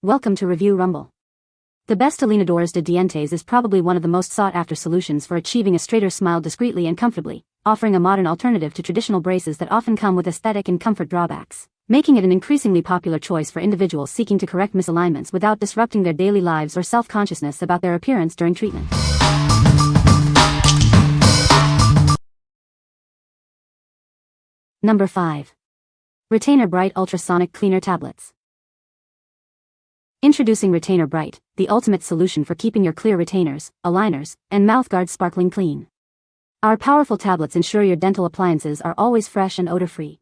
Welcome to Review Rumble. The best Alineadores De Dientes is probably one of the most sought-after solutions for achieving a straighter smile discreetly and comfortably, offering a modern alternative to traditional braces that often come with aesthetic and comfort drawbacks, making it an increasingly popular choice for individuals seeking to correct misalignments without disrupting their daily lives or self-consciousness about their appearance during treatment. Number 5. FoamBright Ultrasonic Cleaner Tablets. Introducing FoamBright, the ultimate solution for keeping your clear retainers, aligners, and mouthguards sparkling clean. Our powerful tablets ensure your dental appliances are always fresh and odor-free.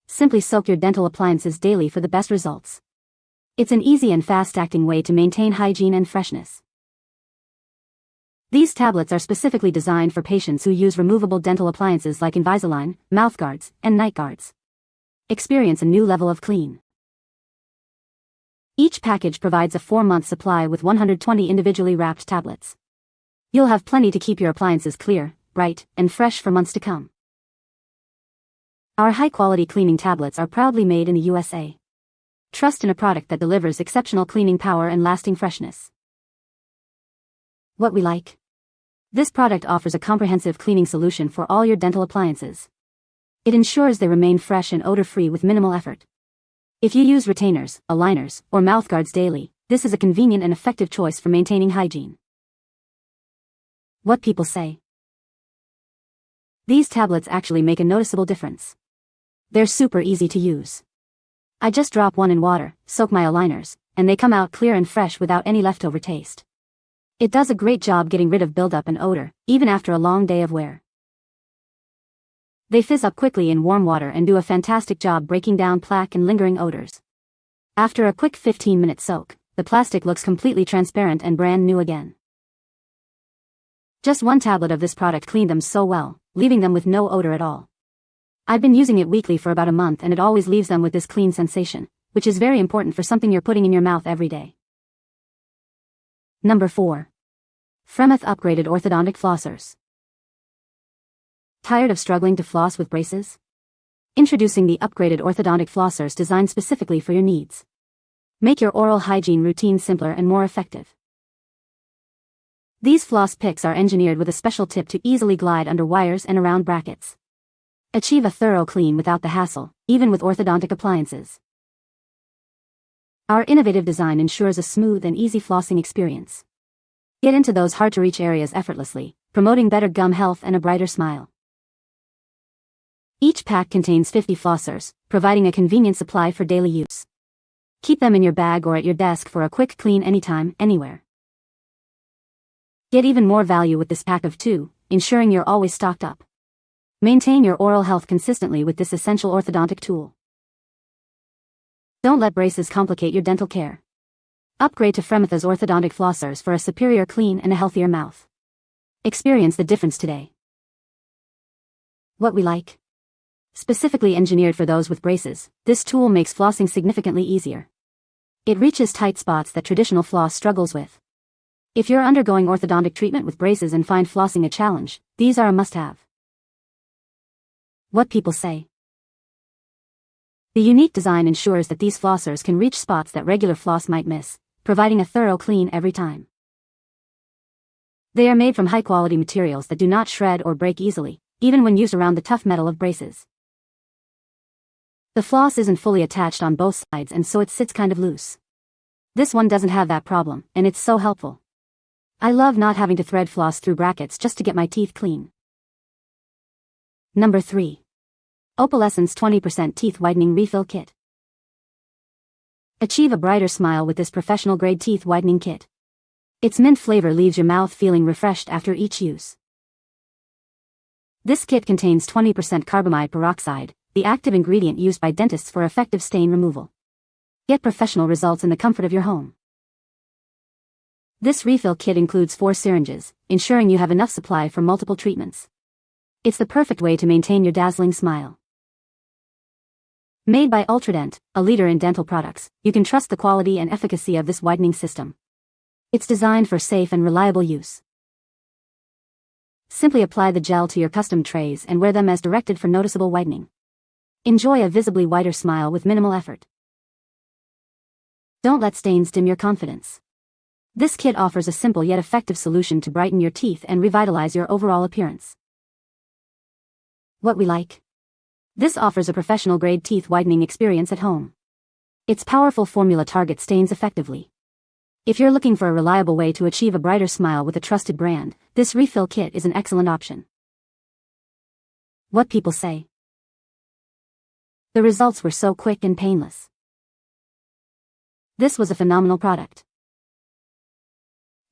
Simply soak your dental appliances daily for the best results. It's an easy and fast-acting way to maintain hygiene and freshness. These tablets are specifically designed for patients who use removable dental appliances like Invisalign, mouthguards, and night guards. Experience a new level of clean. Each package provides a 4-month supply with 120 individually wrapped tablets. You'll have plenty to keep your appliances clear, bright, and fresh for months to come. Our high-quality cleaning tablets are proudly made in the USA. Trust in a product that delivers exceptional cleaning power and lasting freshness. What we like. This product offers a comprehensive cleaning solution for all your dental appliances. It ensures they remain fresh and odor-free with minimal effort. If you use retainers, aligners, or mouthguards daily, this is a convenient and effective choice for maintaining hygiene. What people say. These tablets actually make a noticeable difference. They're super easy to use. I just drop one in water, soak my aligners, and they come out clear and fresh without any leftover taste. It does a great job getting rid of buildup and odor, even after a long day of wear. They fizz up quickly in warm water and do a fantastic job breaking down plaque and lingering odors. After a quick 15-minute soak, the plastic looks completely transparent and brand new again. Just one tablet of this product cleaned them so well, leaving them with no odor at all. I've been using it weekly for about a month and it always leaves them with this clean sensation, which is very important for something you're putting in your mouth every day. Number 4. Fremouth Upgraded Orthodontic Flossers. Tired of struggling to floss with braces? Introducing the upgraded orthodontic flossers designed specifically for your needs. Make your oral hygiene routine simpler and more effective. These floss picks are engineered with a special tip to easily glide under wires and around brackets. Achieve a thorough clean without the hassle, even with orthodontic appliances. Our innovative design ensures a smooth and easy flossing experience. Get into those hard-to-reach areas effortlessly, promoting better gum health and a brighter smile. Each pack contains 50 flossers, providing a convenient supply for daily use. Keep them in your bag or at your desk for a quick clean anytime, anywhere. Get even more value with this pack of 2, ensuring you're always stocked up. Maintain your oral health consistently with this essential orthodontic tool. Don't let braces complicate your dental care. Upgrade to Fremouth's orthodontic flossers for a superior clean and a healthier mouth. Experience the difference today. What we like. Specifically engineered for those with braces, this tool makes flossing significantly easier. It reaches tight spots that traditional floss struggles with. If you're undergoing orthodontic treatment with braces and find flossing a challenge, these are a must-have. What people say. The unique design ensures that these flossers can reach spots that regular floss might miss, providing a thorough clean every time. They are made from high-quality materials that do not shred or break easily, even when used around the tough metal of braces. The floss isn't fully attached on both sides and so it sits kind of loose. This one doesn't have that problem, and it's so helpful. I love not having to thread floss through brackets just to get my teeth clean. Number 3. Opalescence 20% Teeth Whitening Refill Kit. Achieve a brighter smile with this professional-grade teeth whitening kit. Its mint flavor leaves your mouth feeling refreshed after each use. This kit contains 20% carbamide peroxide, the active ingredient used by dentists for effective stain removal. Get professional results in the comfort of your home. This refill kit includes 4 syringes, ensuring you have enough supply for multiple treatments. It's the perfect way to maintain your dazzling smile. Made by Ultrasonic, a leader in dental products, you can trust the quality and efficacy of this whitening system. It's designed for safe and reliable use. Simply apply the gel to your custom trays and wear them as directed for noticeable whitening. Enjoy a visibly whiter smile with minimal effort. Don't let stains dim your confidence. This kit offers a simple yet effective solution to brighten your teeth and revitalize your overall appearance. What we like. This offers a professional-grade teeth whitening experience at home. Its powerful formula targets stains effectively. If you're looking for a reliable way to achieve a brighter smile with a trusted brand, this refill kit is an excellent option. What people say. The results were so quick and painless. This was a phenomenal product.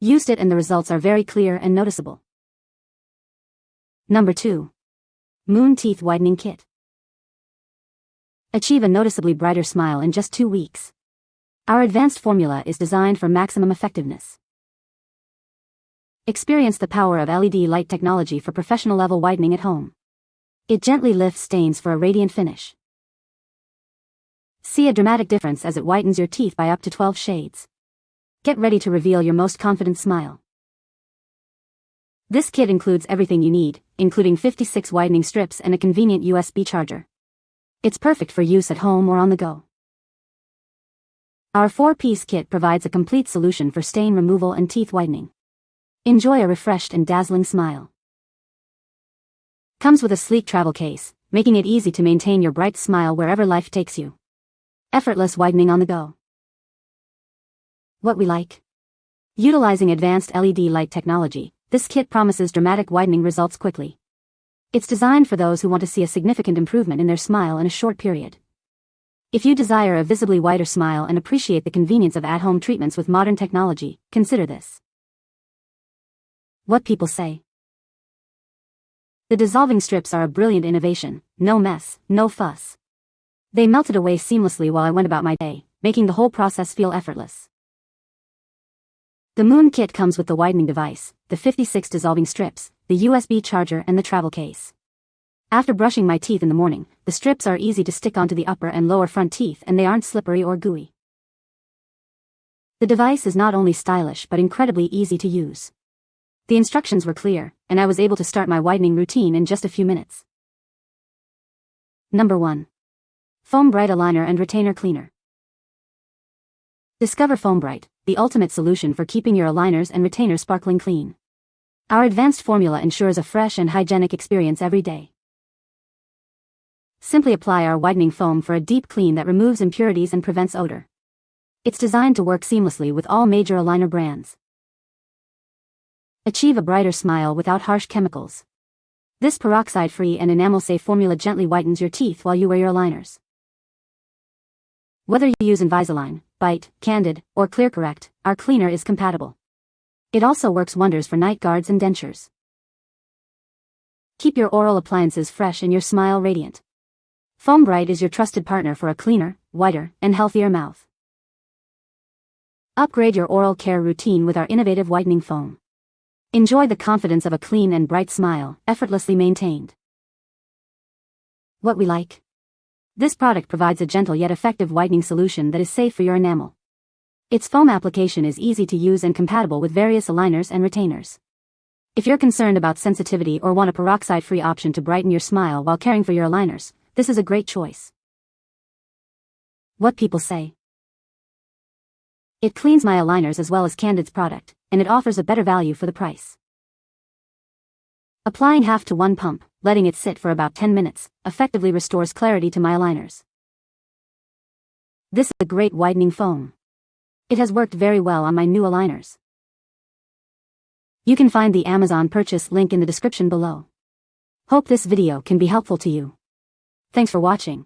Used it and the results are very clear and noticeable. Number 2. Moon Teeth Whitening Kit. Achieve a noticeably brighter smile in just 2 weeks. Our advanced formula is designed for maximum effectiveness. Experience the power of LED light technology for professional level whitening at home. It gently lifts stains for a radiant finish. See a dramatic difference as it whitens your teeth by up to 12 shades. Get ready to reveal your most confident smile. This kit includes everything you need, including 56 whitening strips and a convenient USB charger. It's perfect for use at home or on the go. Our 4-piece kit provides a complete solution for stain removal and teeth whitening. Enjoy a refreshed and dazzling smile. Comes with a sleek travel case, making it easy to maintain your bright smile wherever life takes you. Effortless whitening on the go. What we like. Utilizing advanced LED light technology, this kit promises dramatic whitening results quickly. It's designed for those who want to see a significant improvement in their smile in a short period. If you desire a visibly whiter smile and appreciate the convenience of at-home treatments with modern technology, consider this. What people say. The dissolving strips are a brilliant innovation, no mess, no fuss. They melted away seamlessly while I went about my day, making the whole process feel effortless. The Moon Kit comes with the whitening device, the 56 dissolving strips, the USB charger and the travel case. After brushing my teeth in the morning, the strips are easy to stick onto the upper and lower front teeth and they aren't slippery or gooey. The device is not only stylish but incredibly easy to use. The instructions were clear, and I was able to start my whitening routine in just a few minutes. Number 1. FoamBright Aligner and Retainer Cleaner. Discover FoamBright, the ultimate solution for keeping your aligners and retainers sparkling clean. Our advanced formula ensures a fresh and hygienic experience every day. Simply apply our whitening foam for a deep clean that removes impurities and prevents odor. It's designed to work seamlessly with all major aligner brands. Achieve a brighter smile without harsh chemicals. This peroxide-free and enamel-safe formula gently whitens your teeth while you wear your aligners. Whether you use Invisalign, Bite, Candid, or ClearCorrect, our cleaner is compatible. It also works wonders for night guards and dentures. Keep your oral appliances fresh and your smile radiant. FoamBright is your trusted partner for a cleaner, whiter, and healthier mouth. Upgrade your oral care routine with our innovative whitening foam. Enjoy the confidence of a clean and bright smile, effortlessly maintained. What we like. This product provides a gentle yet effective whitening solution that is safe for your enamel. Its foam application is easy to use and compatible with various aligners and retainers. If you're concerned about sensitivity or want a peroxide-free option to brighten your smile while caring for your aligners, this is a great choice. What people say. It cleans my aligners as well as Candid's product, and it offers a better value for the price. Applying half to 1 pump, letting it sit for about 10 minutes, effectively restores clarity to my aligners. This is a great whitening foam. It has worked very well on my new aligners. You can find the Amazon purchase link in the description below. Hope this video can be helpful to you. Thanks for watching.